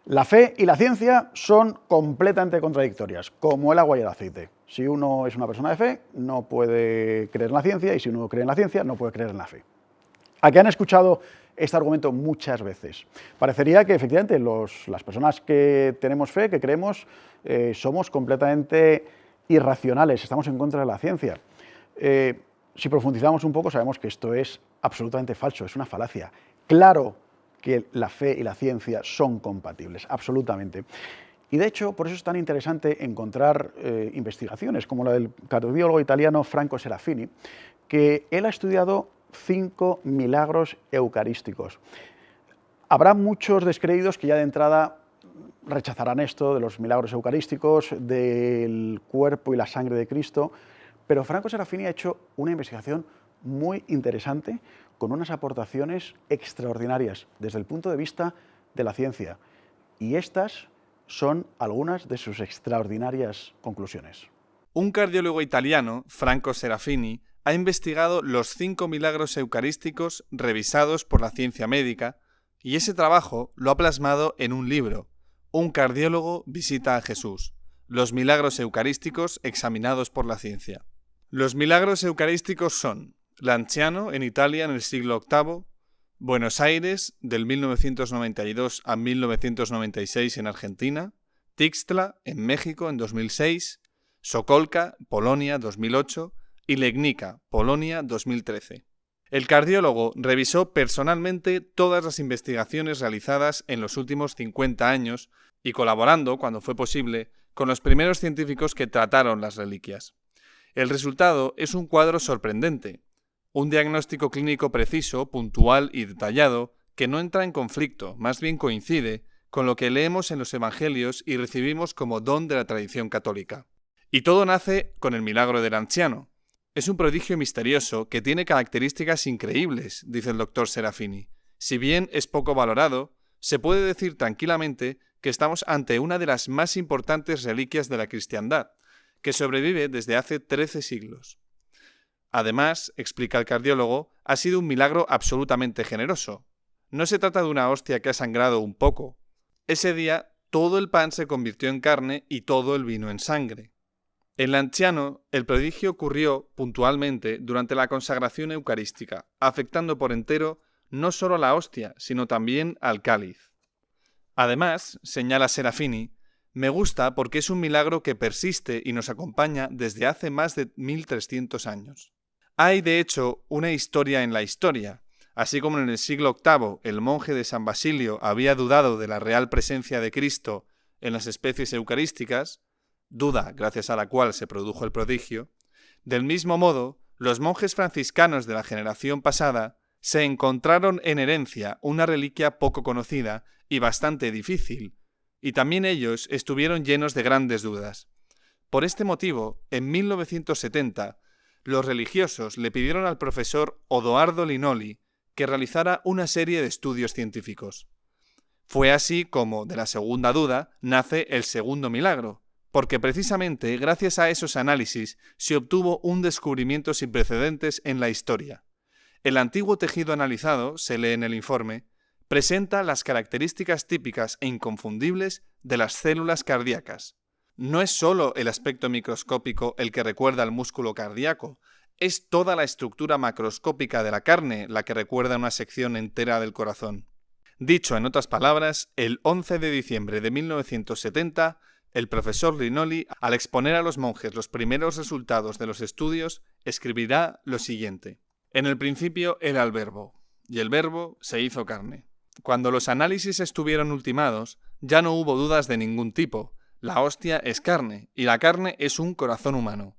La fe y la ciencia son completamente contradictorias, como el agua y el aceite. Si uno es una persona de fe, no puede creer en la ciencia, y si uno cree en la ciencia, no puede creer en la fe. ¿A qué han escuchado este argumento muchas veces? Parecería que efectivamente las personas que tenemos fe, que creemos, somos completamente irracionales, estamos en contra de la ciencia. Si profundizamos un poco, sabemos que esto es absolutamente falso, es una falacia. Claro que la fe y la ciencia son compatibles, absolutamente. Y de hecho, por eso es tan interesante encontrar investigaciones como la del cardiólogo italiano Franco Serafini, que él ha estudiado 5 milagros eucarísticos. Habrá muchos descreídos que ya de entrada rechazarán esto de los milagros eucarísticos, del cuerpo y la sangre de Cristo, pero Franco Serafini ha hecho una investigación muy interesante con unas aportaciones extraordinarias desde el punto de vista de la ciencia. Y estas son algunas de sus extraordinarias conclusiones. Un cardiólogo italiano, Franco Serafini, ha investigado los 5 milagros eucarísticos revisados por la ciencia médica y ese trabajo lo ha plasmado en un libro, Un cardiólogo visita a Jesús, los milagros eucarísticos examinados por la ciencia. Los milagros eucarísticos son Lanciano, en Italia, en el siglo VIII, Buenos Aires, del 1992 a 1996 en Argentina, Tixtla, en México, en 2006, Sokolka, Polonia, 2008, y Legnica, Polonia, 2013. El cardiólogo revisó personalmente todas las investigaciones realizadas en los últimos 50 años y colaborando, cuando fue posible, con los primeros científicos que trataron las reliquias. El resultado es un cuadro sorprendente, un diagnóstico clínico preciso, puntual y detallado que no entra en conflicto, más bien coincide con lo que leemos en los evangelios y recibimos como don de la tradición católica. Y todo nace con el milagro del anciano. Es un prodigio misterioso que tiene características increíbles, dice el doctor Serafini. Si bien es poco valorado, se puede decir tranquilamente que estamos ante una de las más importantes reliquias de la cristiandad, que sobrevive desde hace 13 siglos. Además, explica el cardiólogo, ha sido un milagro absolutamente generoso. No se trata de una hostia que ha sangrado un poco. Ese día, todo el pan se convirtió en carne y todo el vino en sangre. En Lanciano, el prodigio ocurrió puntualmente durante la consagración eucarística, afectando por entero no solo a la hostia, sino también al cáliz. Además, señala Serafini, me gusta porque es un milagro que persiste y nos acompaña desde hace más de 1300 años. Hay, de hecho, una historia en la historia. Así como en el siglo VIII el monje de San Basilio había dudado de la real presencia de Cristo en las especies eucarísticas, duda gracias a la cual se produjo el prodigio, del mismo modo, los monjes franciscanos de la generación pasada se encontraron en herencia una reliquia poco conocida y bastante difícil, y también ellos estuvieron llenos de grandes dudas. Por este motivo, en 1970, los religiosos le pidieron al profesor Odoardo Linoli que realizara una serie de estudios científicos. Fue así como, de la segunda duda, nace el segundo milagro, porque precisamente gracias a esos análisis se obtuvo un descubrimiento sin precedentes en la historia. El antiguo tejido analizado, se lee en el informe, presenta las características típicas e inconfundibles de las células cardíacas. No es solo el aspecto microscópico el que recuerda al músculo cardíaco, es toda la estructura macroscópica de la carne la que recuerda una sección entera del corazón. Dicho en otras palabras, el 11 de diciembre de 1970, el profesor Linoli, al exponer a los monjes los primeros resultados de los estudios, escribirá lo siguiente. En el principio era el verbo, y el verbo se hizo carne. Cuando los análisis estuvieron ultimados, ya no hubo dudas de ningún tipo. La hostia es carne, y la carne es un corazón humano.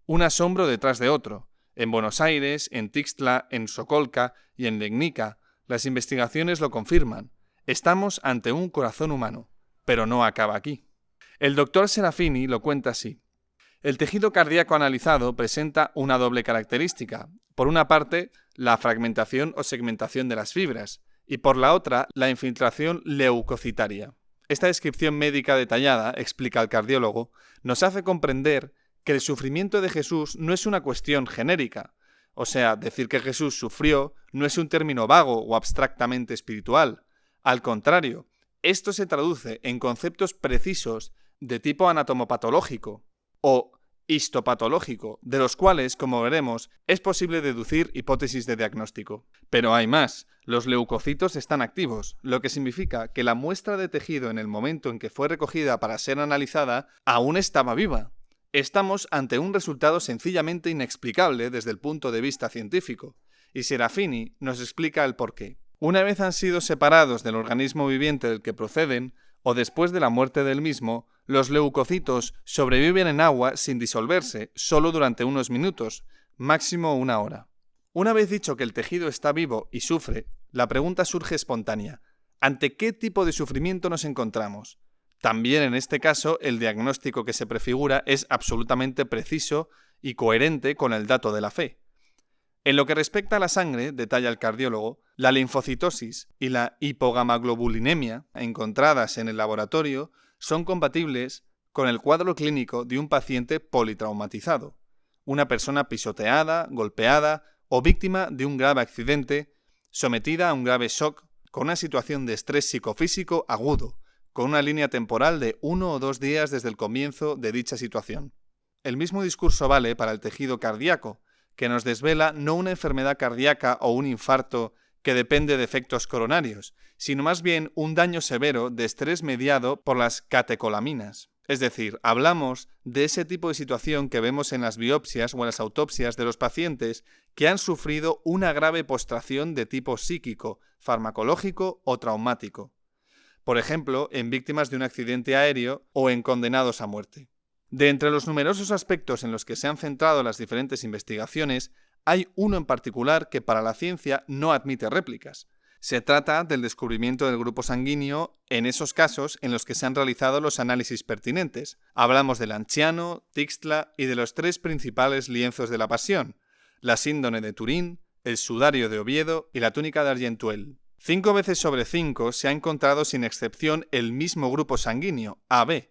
Un asombro detrás de otro. En Buenos Aires, en Tixtla, en Sokolka y en Legnica, las investigaciones lo confirman. Estamos ante un corazón humano, pero no acaba aquí. El doctor Serafini lo cuenta así. El tejido cardíaco analizado presenta una doble característica. Por una parte, la fragmentación o segmentación de las fibras, y por la otra, la infiltración leucocitaria. Esta descripción médica detallada, explica el cardiólogo, nos hace comprender que el sufrimiento de Jesús no es una cuestión genérica. O sea, decir que Jesús sufrió no es un término vago o abstractamente espiritual. Al contrario, Esto se traduce en conceptos precisos de tipo anatomopatológico o histopatológico, de los cuales, como veremos, es posible deducir hipótesis de diagnóstico. Pero hay más. Los leucocitos están activos, lo que significa que la muestra de tejido en el momento en que fue recogida para ser analizada aún estaba viva. Estamos ante un resultado sencillamente inexplicable desde el punto de vista científico, y Serafini nos explica el porqué. Una vez han sido separados del organismo viviente del que proceden, o después de la muerte del mismo, los leucocitos sobreviven en agua sin disolverse, solo durante unos minutos, máximo una hora. Una vez dicho que el tejido está vivo y sufre, la pregunta surge espontánea: ¿ante qué tipo de sufrimiento nos encontramos? También en este caso, el diagnóstico que se prefigura es absolutamente preciso y coherente con el dato de la fe. En lo que respecta a la sangre, detalla el cardiólogo, la linfocitosis y la hipogamaglobulinemia encontradas en el laboratorio son compatibles con el cuadro clínico de un paciente politraumatizado, una persona pisoteada, golpeada o víctima de un grave accidente, sometida a un grave shock con una situación de estrés psicofísico agudo, con una línea temporal de 1 o 2 días desde el comienzo de dicha situación. El mismo discurso vale para el tejido cardíaco, que nos desvela no una enfermedad cardíaca o un infarto que depende de efectos coronarios, sino más bien un daño severo de estrés mediado por las catecolaminas. Es decir, hablamos de ese tipo de situación que vemos en las biopsias o en las autopsias de los pacientes que han sufrido una grave postración de tipo psíquico, farmacológico o traumático. Por ejemplo, en víctimas de un accidente aéreo o en condenados a muerte. De entre los numerosos aspectos en los que se han centrado las diferentes investigaciones, hay uno en particular que para la ciencia no admite réplicas. Se trata del descubrimiento del grupo sanguíneo en esos casos en los que se han realizado los análisis pertinentes. Hablamos del Lanciano, Tixtla y de los 3 principales lienzos de la Pasión: la síndone de Turín, el sudario de Oviedo y la túnica de Argentuel. 5 veces sobre 5 se ha encontrado sin excepción el mismo grupo sanguíneo, AB.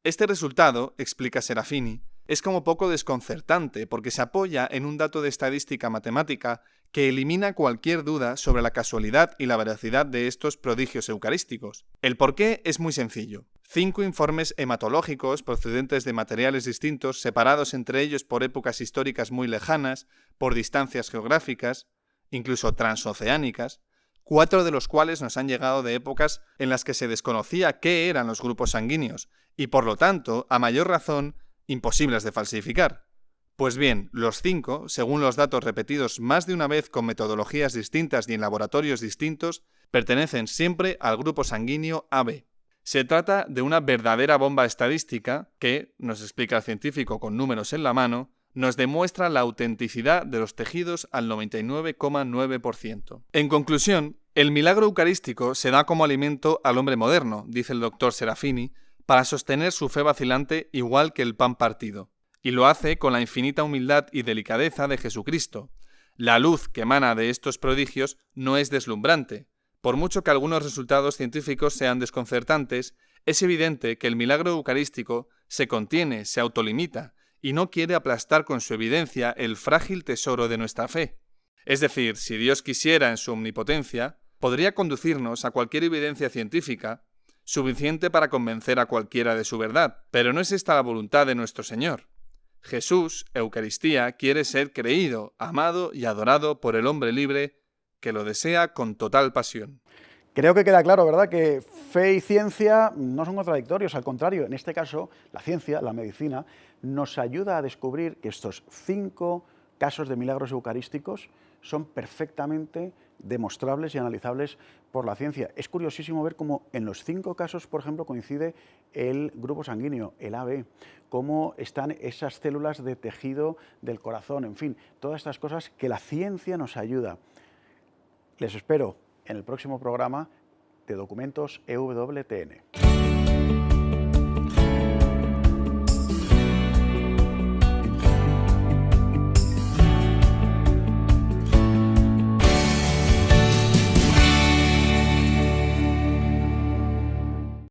Este resultado, explica Serafini, es como poco desconcertante porque se apoya en un dato de estadística matemática que elimina cualquier duda sobre la casualidad y la veracidad de estos prodigios eucarísticos. El porqué es muy sencillo. 5 informes hematológicos procedentes de materiales distintos, separados entre ellos por épocas históricas muy lejanas, por distancias geográficas, incluso transoceánicas, 4 de los cuales nos han llegado de épocas en las que se desconocía qué eran los grupos sanguíneos y, por lo tanto, a mayor razón, imposibles de falsificar. Pues bien, los 5, según los datos repetidos más de una vez con metodologías distintas y en laboratorios distintos, pertenecen siempre al grupo sanguíneo AB. Se trata de una verdadera bomba estadística que, nos explica el científico con números en la mano, nos demuestra la autenticidad de los tejidos al 99,9%. En conclusión, el milagro eucarístico se da como alimento al hombre moderno, dice el doctor Serafini, para sostener su fe vacilante igual que el pan partido. Y lo hace con la infinita humildad y delicadeza de Jesucristo. La luz que emana de estos prodigios no es deslumbrante. Por mucho que algunos resultados científicos sean desconcertantes, es evidente que el milagro eucarístico se contiene, se autolimita, y no quiere aplastar con su evidencia el frágil tesoro de nuestra fe. Es decir, si Dios quisiera en su omnipotencia, podría conducirnos a cualquier evidencia científica suficiente para convencer a cualquiera de su verdad, pero no es esta la voluntad de nuestro Señor. Jesús, Eucaristía, quiere ser creído, amado y adorado por el hombre libre que lo desea con total pasión. Creo que queda claro, ¿verdad?, que fe y ciencia no son contradictorios, al contrario, en este caso, la ciencia, la medicina, nos ayuda a descubrir que estos 5 casos de milagros eucarísticos son perfectamente demostrables y analizables por la ciencia. Es curiosísimo ver cómo en los 5 casos, por ejemplo, coincide el grupo sanguíneo, el AB, cómo están esas células de tejido del corazón, en fin, todas estas cosas que la ciencia nos ayuda. Les espero en el próximo programa de Documentos EWTN.